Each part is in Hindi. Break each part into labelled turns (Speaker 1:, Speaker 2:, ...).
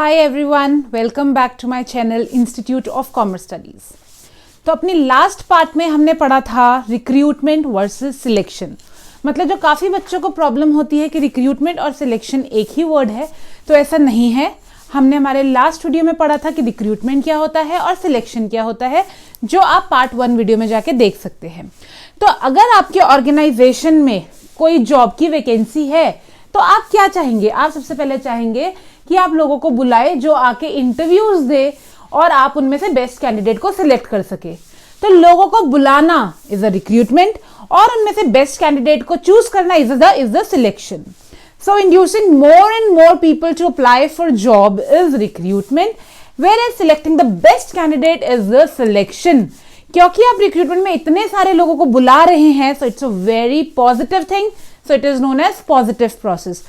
Speaker 1: Hi everyone, welcome back to my channel institute of commerce studies. तो अपनी लास्ट पार्ट में हमने पढ़ा था रिक्रूटमेंट वर्सेस सिलेक्शन। मतलब जो काफ़ी बच्चों को प्रॉब्लम होती है कि रिक्रूटमेंट और सिलेक्शन एक ही वर्ड है, तो ऐसा नहीं है। हमने हमारे लास्ट वीडियो में पढ़ा था कि रिक्रूटमेंट क्या होता है और सिलेक्शन क्या होता है, जो आप पार्ट 1 वीडियो में जाके देख सकते हैं। तो अगर आपके ऑर्गेनाइजेशन में कोई जॉब की वैकेंसी है तो आप क्या चाहेंगे? आप सबसे पहले चाहेंगे कि आप लोगों को बुलाए जो आके इंटरव्यूज दे और आप उनमें से बेस्ट कैंडिडेट को सिलेक्ट कर सके। तो लोगों को बुलाना इज अ रिक्रूटमेंट और उनमें से बेस्ट कैंडिडेट को चूज करना is the selection. So inducing more and more people to apply for job is recruitment, whereas selecting the best candidate is the selection. क्योंकि आप रिक्रूटमेंट में इतने सारे लोगों को बुला रहे हैं, so it's a very positive thing. So it is known as positive process.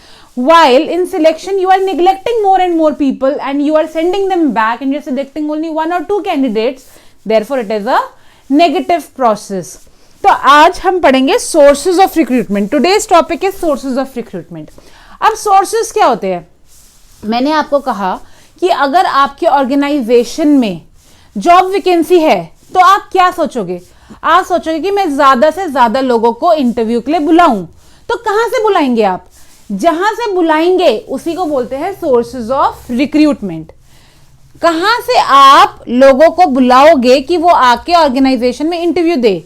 Speaker 1: While in selection you are neglecting more and more people and you are sending them back and you're selecting only 1 or 2 candidates. Therefore it is a negative process. तो आज हम पढ़ेंगे sources of recruitment. Today's topic is sources of recruitment. अब सोर्सेज क्या होते हैं? मैंने आपको कहा कि अगर आपके ऑर्गेनाइजेशन में जॉब वैकेंसी है तो आप क्या सोचोगे? आप सोचोगे कि मैं ज्यादा से ज्यादा लोगों को इंटरव्यू के लिए बुलाऊं। तो कहां से बुलाएंगे आप? जहां से बुलाएंगे उसी को बोलते हैं सोर्सेज ऑफ रिक्रूटमेंट। कहां से आप लोगों को बुलाओगे कि वो आके ऑर्गेनाइजेशन में इंटरव्यू दे,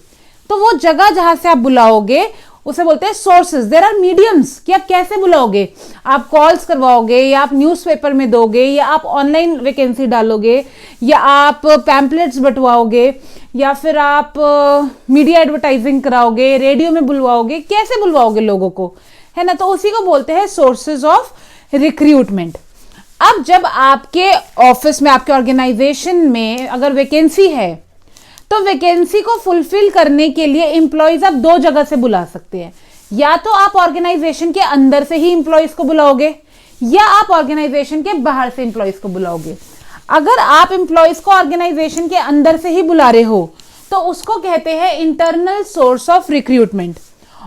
Speaker 1: तो वो जगह जहां से आप बुलाओगे उसे बोलते हैं सोर्सेज। देयर आर मीडियम्स कि आप कैसे बुलाओगे। आप कॉल्स करवाओगे, या आप न्यूज़पेपर में दोगे, या आप ऑनलाइन वैकेंसी डालोगे, या आप पैम्पलेट्स बंटवाओगे, या फिर आप मीडिया एडवर्टाइजिंग कराओगे, रेडियो में बुलवाओगे। कैसे बुलवाओगे लोगों को, है ना? तो उसी को बोलते हैं सोर्सेज ऑफ रिक्रूटमेंट। अब जब आपके ऑफिस में, आपके ऑर्गेनाइजेशन में अगर वैकेंसी है तो वैकेंसी को फुलफिल करने के लिए एम्प्लॉयज आप 2 जगह से बुला सकते हैं। या तो आप ऑर्गेनाइजेशन के अंदर से ही एम्प्लॉयज को बुलाओगे, या आप ऑर्गेनाइजेशन के बाहर से एम्प्लॉयज को बुलाओगे। अगर आप एम्प्लॉयज को ऑर्गेनाइजेशन के अंदर से ही बुला रहे हो तो उसको कहते हैं इंटरनल सोर्स ऑफ रिक्रूटमेंट।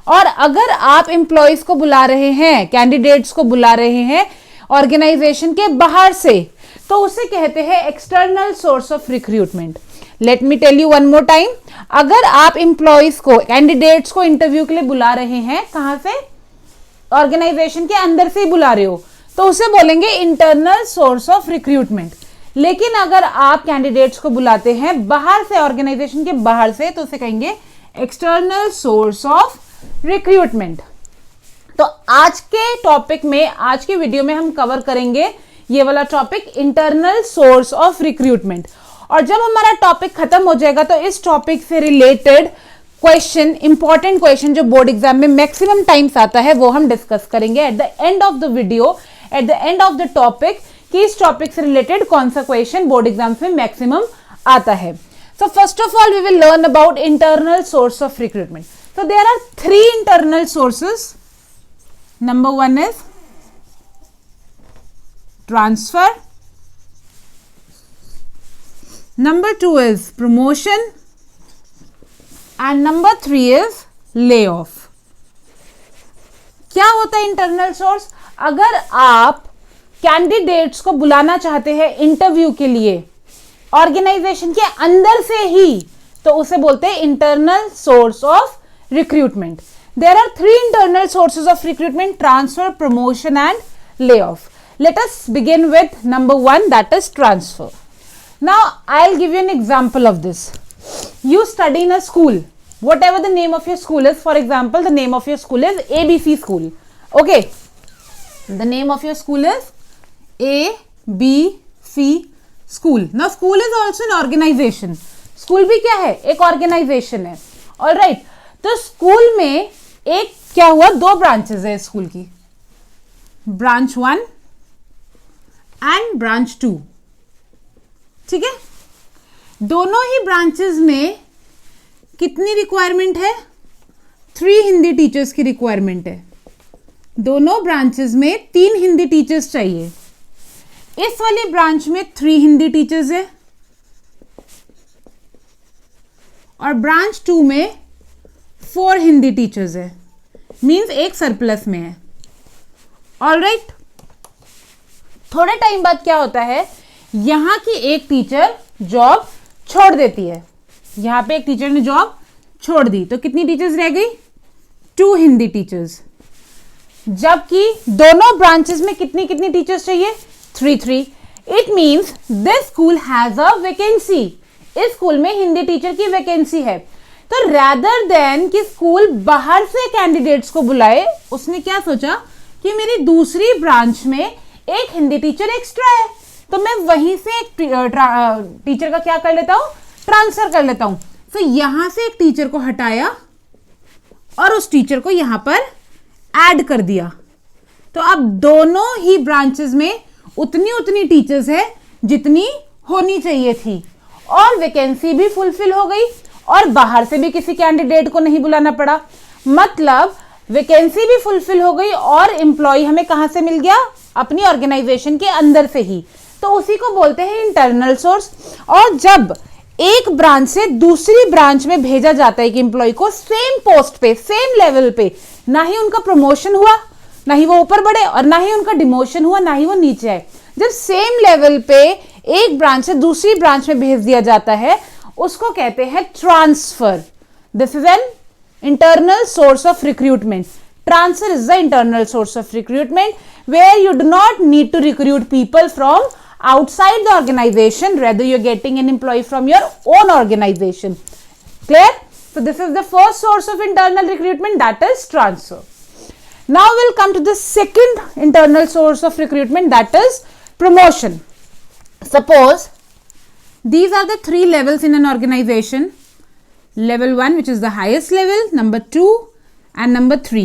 Speaker 1: और अगर आप एम्प्लॉयज को बुला रहे हैं, कैंडिडेट्स को बुला रहे हैं ऑर्गेनाइजेशन के बाहर से, तो उसे कहते हैं external source of recruitment. Let me tell you one more time. अगर आप एम्प्लॉयज को, कैंडिडेट्स को इंटरव्यू के लिए बुला रहे हैं, कहां से? ऑर्गेनाइजेशन के अंदर से ही बुला रहे हो, तो उसे बोलेंगे इंटरनल सोर्स ऑफ रिक्रूटमेंट। लेकिन अगर आप कैंडिडेट्स को बुलाते हैं बाहर से, ऑर्गेनाइजेशन के बाहर से, तो उसे कहेंगे एक्सटर्नल सोर्स ऑफ रिक्रूटमेंट। तो आज के टॉपिक में, आज के वीडियो में हम कवर करेंगे ये वाला topic, internal source of recruitment. और जब हमारा टॉपिक खत्म हो जाएगा तो इस टॉपिक से रिलेटेड क्वेश्चन, इंपॉर्टेंट क्वेश्चन जो बोर्ड एग्जाम में मैक्सिमम टाइम्स आता है, वो हम डिस्कस करेंगे at the end of the video, at the end of the topic, कि इस टॉपिक से रिलेटेड कौन सा क्वेश्चन बोर्ड एग्जाम में मैक्सिमम आता है। So first of all we will learn about internal source of recruitment. So there are 3 internal sources. Number 1 is transfer. Number 2 is promotion. And number 3 is layoff. क्या होता है इंटरनल सोर्स? अगर आप कैंडिडेट्स को बुलाना चाहते हैं इंटरव्यू के लिए ऑर्गेनाइजेशन के अंदर से ही, तो उसे बोलते हैं internal source of recruitment. There are 3 internal sources of recruitment: transfer, promotion and layoff. Let us begin with number 1, that is transfer. Now I'll give you an example of this. You study in a school, whatever the name of your school is. For example, the name of your school is ABC school. Okay, the name of your school is ABC school. Now school is also an organization. School भी क्या है? एक organization है। All right. तो स्कूल में एक क्या हुआ, 2 ब्रांचेस है स्कूल की, ब्रांच 1 एंड ब्रांच 2। ठीक है, दोनों ही ब्रांचेस में कितनी रिक्वायरमेंट है? 3 हिंदी टीचर्स की रिक्वायरमेंट है। दोनों ब्रांचेस में 3 हिंदी टीचर्स चाहिए। इस वाली ब्रांच में 3 हिंदी टीचर्स है और ब्रांच 2 में 4 हिंदी टीचर्स है, मीन्स एक सरप्लस में है। ऑलराइट, थोड़े टाइम बाद क्या होता है, यहाँ की एक टीचर जॉब छोड़ देती है, यहाँ पे एक टीचर ने जॉब छोड़ दी, तो कितनी टीचर्स रह गई, 2 हिंदी टीचर्स। जबकि दोनों ब्रांचेस में कितनी कितनी टीचर्स चाहिए, 3। It means this school has a vacancy, इस स्कूल में हिंदी टीचर की वैकेंसी है। तो रैदर देन कि स्कूल बाहर से कैंडिडेट्स को बुलाए, उसने क्या सोचा कि मेरी दूसरी ब्रांच में एक हिंदी टीचर एक्स्ट्रा है, तो मैं वहीं से एक टीचर का क्या कर लेता हूं, ट्रांसफर कर लेता हूं। तो यहां से एक टीचर को हटाया और उस टीचर को यहां पर ऐड कर दिया। तो अब दोनों ही ब्रांचेस में उतनी टीचर्स है जितनी होनी चाहिए थी, और वैकेंसी भी फुलफिल हो गई और बाहर से भी किसी कैंडिडेट को नहीं बुलाना पड़ा। मतलब वैकेंसी भी फुलफिल हो गई और एम्प्लॉय हमें कहां से मिल गया, अपनी ऑर्गेनाइजेशन के अंदर से ही। तो उसी को बोलते हैं इंटरनल सोर्स। और जब एक ब्रांच से दूसरी ब्रांच में भेजा जाता है एक एम्प्लॉय को, सेम पोस्ट पे, सेम लेवल पे, ना ही उनका प्रमोशन हुआ, ना ही वो ऊपर बढ़े, और ना ही उनका डिमोशन हुआ, ना ही वो नीचे आए। जब सेम लेवल पे एक ब्रांच से दूसरी ब्रांच में भेज दिया जाता है, उसको कहते हैं transfer. This is an internal source of recruitment. Transfer is the internal source of recruitment, where you do not need to recruit people from outside the organization, rather you're getting an employee from your own organization. Clear? So this is the first source of internal recruitment, that is transfer. Now we'll come to the second internal source of recruitment, that is promotion. Suppose these are the 3 levels in an organization. Level 1 which is the highest level, number 2 and number 3.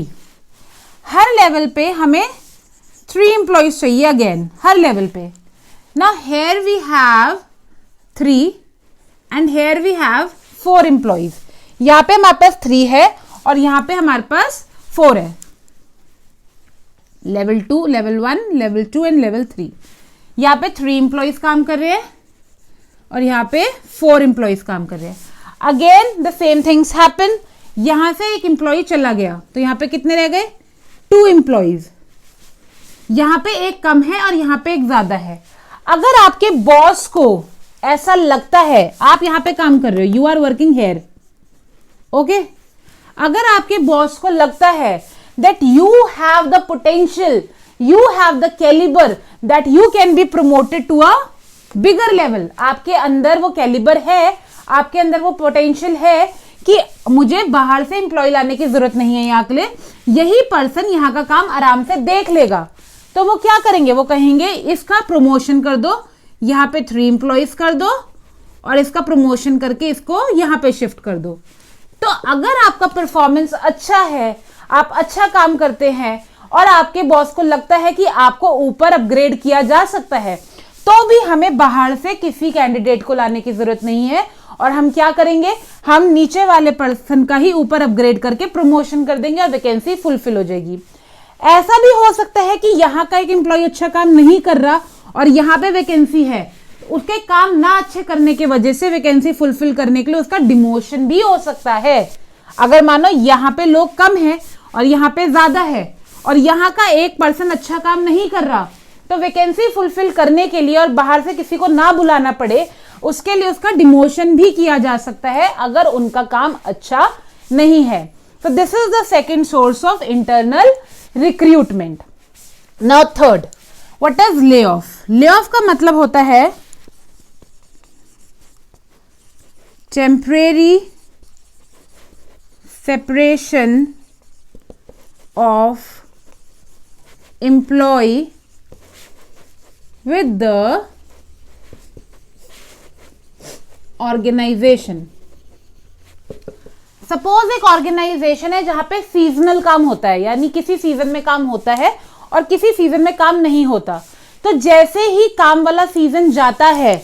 Speaker 1: Her level पे हमें 3 employees चाहिए again, हर लेवल पे. Now here we have 3 and here we have 4 employees. यहाँ पे हमारे पास 3 है और यहाँ पे हमारे पास 4 है. Level 2, Level 1, Level 2 and Level 3. यहाँ पे 3 employees काम कर रहे हैं और यहाँ पे 4 employees काम कर रहे हैं. Again the same things happen. यहां से एक एम्प्लॉय चला गया तो यहां पे कितने रह गए, 2 एम्प्लॉयज. यहां पे एक कम है और यहां पे एक ज्यादा है. अगर आपके बॉस को ऐसा लगता है, आप यहां पे काम कर रहे हो, you are working here, okay, अगर आपके बॉस को लगता है that you have the potential, you have the calibre that you can be promoted to a bigger level, आपके अंदर वो कैलिबर है, आपके अंदर वो पोटेंशियल है कि मुझे बाहर से एम्प्लॉय लाने की जरूरत नहीं है यहाँ के लिए, यही पर्सन यहाँ का काम आराम से देख लेगा, तो वो क्या करेंगे, वो कहेंगे इसका प्रमोशन कर दो, यहाँ पे 3 एम्प्लॉयज कर दो और इसका प्रमोशन करके इसको यहाँ पे शिफ्ट कर दो. तो अगर आपका परफॉर्मेंस अच्छा है, आप अच्छा काम करते हैं और आपके बॉस को लगता है कि आपको ऊपर अपग्रेड किया जा सकता है, तो भी हमें बाहर से किसी कैंडिडेट को लाने की जरूरत नहीं है और हम क्या करेंगे, हम नीचे वाले पर्सन का ही ऊपर अपग्रेड करके प्रमोशन कर देंगे और वैकेंसी फुलफिल हो जाएगी. ऐसा भी हो सकता है कि यहाँ का एक एम्प्लॉय अच्छा काम नहीं कर रहा और यहाँ पे वैकेंसी है, उसके काम ना अच्छे करने की वजह से वैकेंसी फुलफिल करने के लिए उसका डिमोशन भी हो सकता है. अगर मानो यहाँ पे लोग कम है और यहाँ पे ज्यादा है और यहाँ का एक पर्सन अच्छा काम नहीं कर रहा, तो वैकेंसी फुलफिल करने के लिए और बाहर से किसी को ना बुलाना पड़े, उसके लिए उसका डिमोशन भी किया जा सकता है अगर उनका काम अच्छा नहीं है. तो this is the second source of internal recruitment. Now third, what is lay off. Lay off का मतलब होता है temporary separation of employee with the organization. Suppose एक ऑर्गेनाइजेशन है जहां पे सीजनल काम होता है, यानी किसी सीजन में काम होता है और किसी सीजन में काम नहीं होता. तो जैसे ही काम वाला सीजन जाता है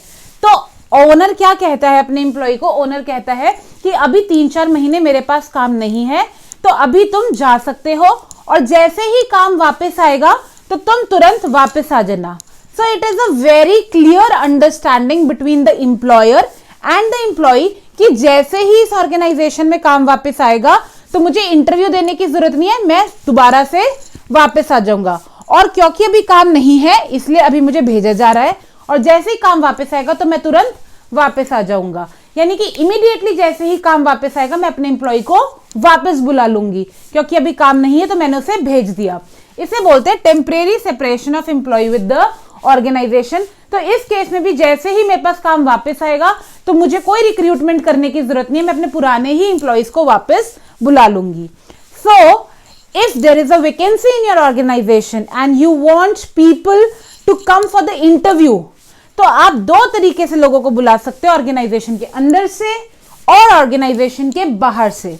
Speaker 1: तो ओनर क्या कहता है अपने एम्प्लॉय को, ओनर कहता है कि अभी 3-4 महीने मेरे पास काम नहीं है, तो अभी तुम जा सकते हो और जैसे ही काम वापस आएगा तो तुम तुरंत वापस आ जाना. So it is a very clear understanding between the employer and the employee कि जैसे ही इस ऑर्गेनाइजेशन में काम वापस आएगा तो मुझे इंटरव्यू देने की जरूरत नहीं है, मैं दोबारा से वापस आ जाऊंगा. और क्योंकि अभी काम नहीं है इसलिए अभी मुझे भेजा जा रहा है, और जैसे ही काम वापस आएगा तो मैं तुरंत वापस आ जाऊंगा। यानी कि इमीडिएटली जैसे ही काम वापस आएगा मैं अपने एम्प्लॉय को वापस बुला लूंगी, क्योंकि अभी काम नहीं है तो मैंने उसे भेज दिया। इसे बोलते हैं temporary separation of employee with the organisation. तो इस केस में भी जैसे ही मेरे पास काम वापस आएगा तो मुझे कोई रिक्रूटमेंट करने की जरूरत नहीं है, मैं अपने पुराने ही एम्प्लॉयज को वापस बुला लूंगी। सो if there is a vacancy in your organization and you want people to come for the interview, तो आप दो तरीके से लोगों को बुला सकते हो, ऑर्गेनाइजेशन के अंदर से और ऑर्गेनाइजेशन के बाहर से।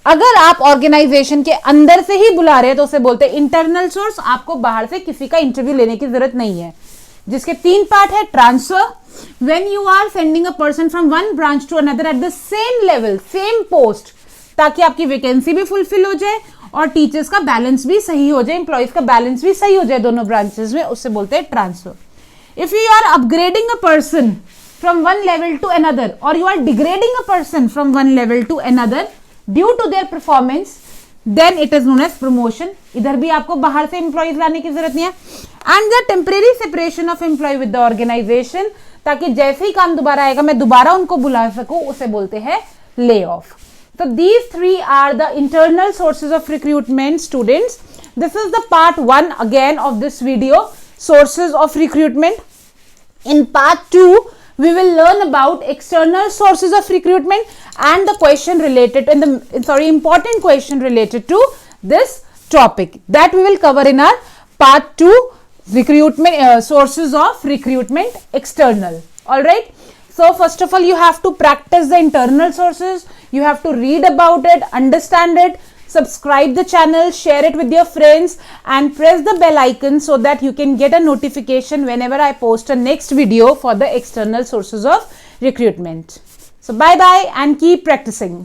Speaker 1: अगर आप ऑर्गेनाइजेशन के अंदर से ही बुला रहे हैं तो उसे बोलते हैं इंटरनल सोर्स, आपको बाहर से किसी का इंटरव्यू लेने की जरूरत नहीं है। जिसके 3 पार्ट है। Transfer, when you are sending a person from one branch to another at the same level, same post, ताकि आपकी वैकेंसी भी फुलफिल हो जाए और टीचर्स का बैलेंस भी सही हो जाए, एम्प्लॉइज का बैलेंस भी सही हो जाए दोनों ब्रांचेस में, उससे बोलते हैं transfer. If you are upgrading a person from one level to another और you are degrading a person from one level to another due to their performance, then it is known as promotion. इधर भी आपको बाहर से एम्प्लॉइज लाने की जरूरत नहीं है। And the temporary separation of employee with the organisation, ताकि जैसे ही काम दोबारा आएगा मैं दोबारा उनको बुला सकूं, उसे बोलते हैं lay off. So these 3 are the internal sources of recruitment, students. This is the part 1 again of this video, sources of recruitment. In part 2, we will learn about external sources of recruitment and the question related important question related to this topic that we will cover in our part 2, recruitment sources of recruitment external. All right. So first of all, you have to practice the internal sources. You have to read about it, understand it, subscribe the channel, share it with your friends, and press the bell icon so that you can get a notification whenever I post a next video for the external sources of recruitment. So bye bye and keep practicing.